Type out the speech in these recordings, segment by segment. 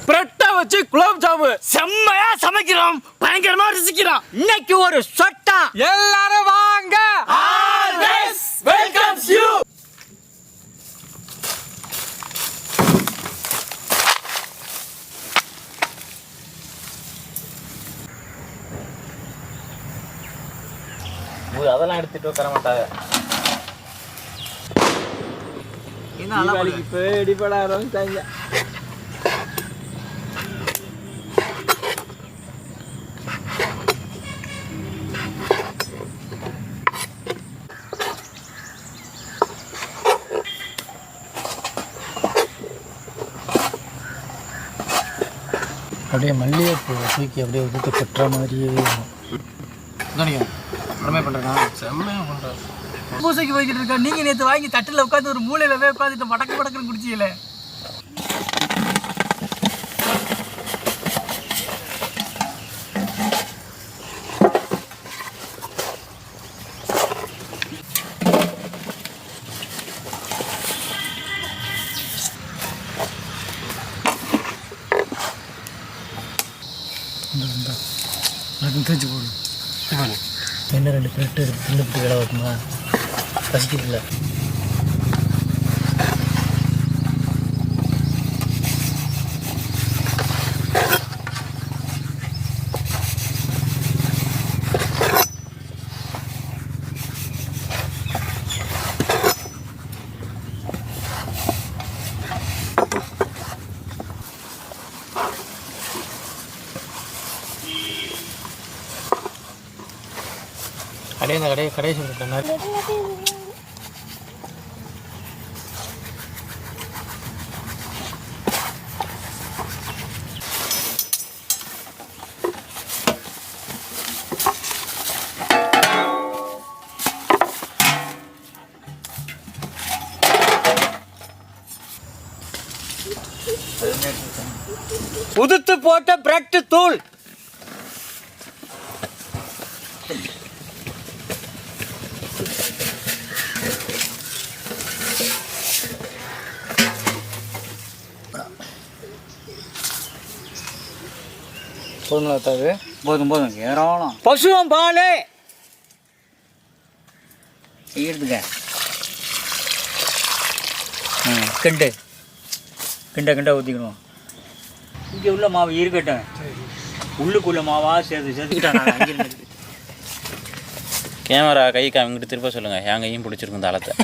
பிரெட்டை வச்சு குலாப் ஜாமு செம்மையா சமைக்கிறோம், பயங்கரமா ருசிக்கிறோம். இன்னைக்கு ஒரு சொட்டா. எல்லாரும் வாங்க. Always welcomes you. அதெல்லாம் எடுத்துட்டு உட்கார மாட்டாங்க. பேடிப்பட ஆரம்பிச்சாங்க. அப்படியே மல்லிகைப்பூ தூக்கி அப்படியே ஊற்றி கட்டுற மாதிரியே உடனே பண்ணுறேன். செம்மையாக பண்ணுறேன். பூசைக்கு போய்கிட்டு இருக்கா. நீங்கள் நேற்று வாங்கி தட்டில் உட்காந்து ஒரு மூலையில் போய் உட்காந்துட்டு படக்கு படக்குன்னு குடிச்சிக்கல. தேய்ச்சி போடும். என்ன 2 பிளேட்டு தின்னுட்டு வேலை வைக்குமா? பசிக்கிறதுல கடையை சொல்லிட்டேன். உதுத்து போட்ட பிரெட் தூள். போதும் ஏராளம். பசுவம் பால் செய்யறதுங்க. கிண்டு கிண்ட ஊற்றிக்கணும். இங்கே உள்ள மாவு இருக்கட்டும், உள்ளுக்குள்ள மாவா சேர்த்துக்கிட்டாங்க. கேமரா கை காமிக்கிட்டு திருப்ப சொல்லுங்க. என் கையும் பிடிச்சிருக்கும் தளத்தை.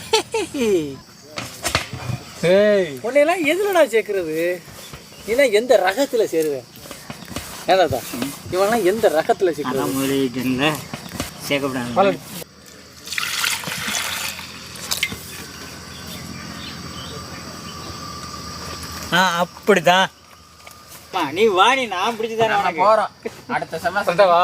உன்னையெல்லாம் எதுலடா சேர்க்கறது? ஏன்னா எந்த ரகத்தில் சேருவேன்? ஏதாதா இவெல்லாம் எந்த ரகத்தில் சேர்க்கறது? சேர்க்கப்படாது. அப்படிதான். நீ வாணி, நான் பிடிச்சதான் போறோம். அடுத்த செமஸ்டர் வா.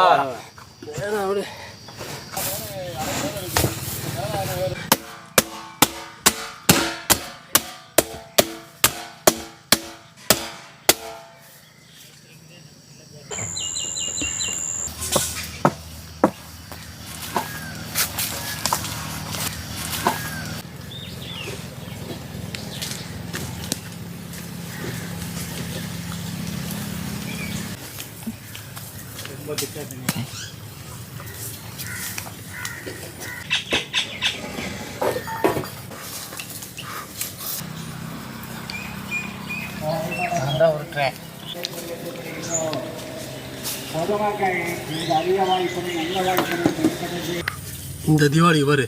இந்த தீபாவளி பாரு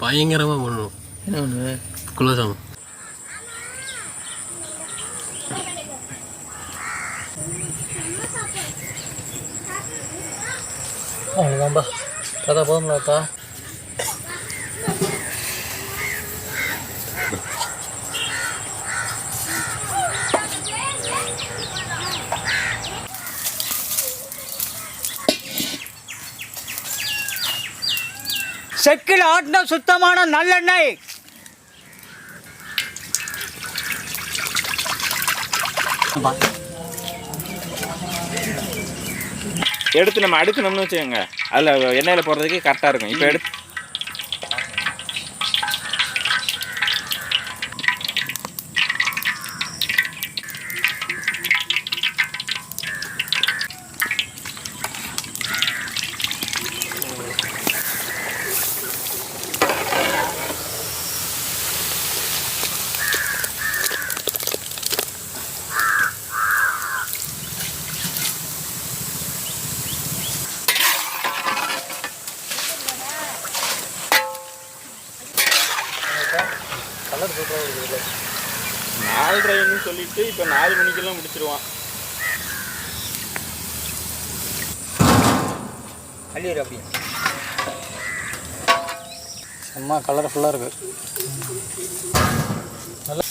பயங்கரமாக பண்ணணும். என்ன ஒன்று குலோஜாமுன். அவ்வளோதான்பா. தாத்தா போதும்லாத்தா. செக்கில் ஆட்டின சுத்தமான நல்லெண்ணெய். எடுத்து நம்ம அடுக்கணும்னு வச்சுக்கோங்க, அதில் எண்ணெயில் போடுறதுக்கு கரெக்டாக இருக்கும். இப்போ எடுத்து 4:30ன்னு சொல்லிட்டு இப்போ 4 மணிக்கெல்லாம் முடிச்சிருவான். அள்ளிடு அப்படி. செம்ம கலர்ஃபுல்லாக இருக்கு. நல்லா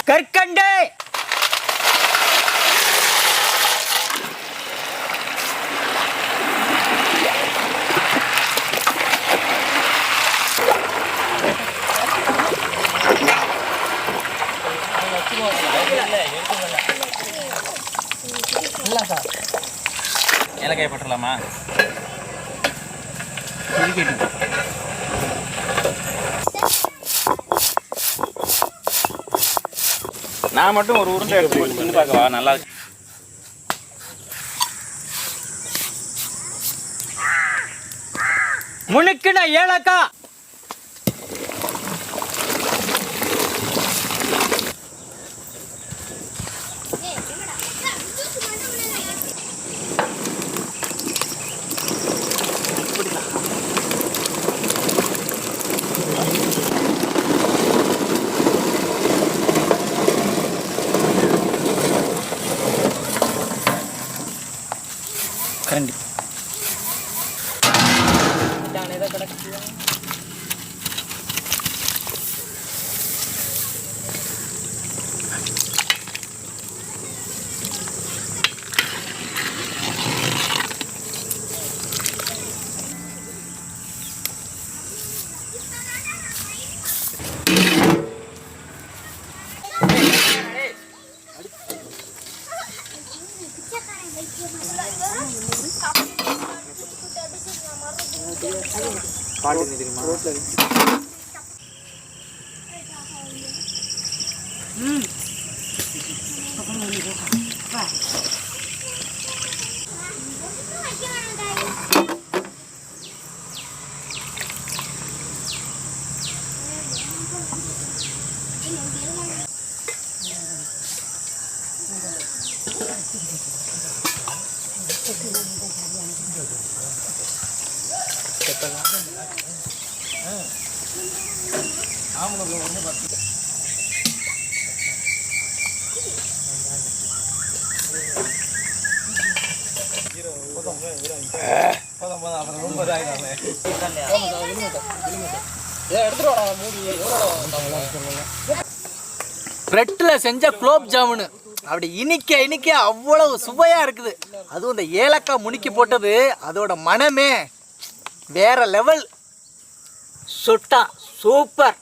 கற்கண்டு ஏலக்காய் போட்டுடலாமா? நான் மட்டும் ஒரு உருண்டை எடுத்து போட்டு தின்னு பார்க்கவா? நல்லா இருக்கு. முனுக்குன ஏலக்காய். கரண்டி பாட்டு தெரியுமா? பிரெட்டில் செஞ்ச குலோப் ஜாமுனு அப்படி இனிக்க இனிக்க அவ்வளவு சுவையாக இருக்குது. அதுவும் இந்த ஏலக்காய் முனிக்கி போட்டது, அதோட மனமே வேற லெவல். சுட்டா சூப்பர்.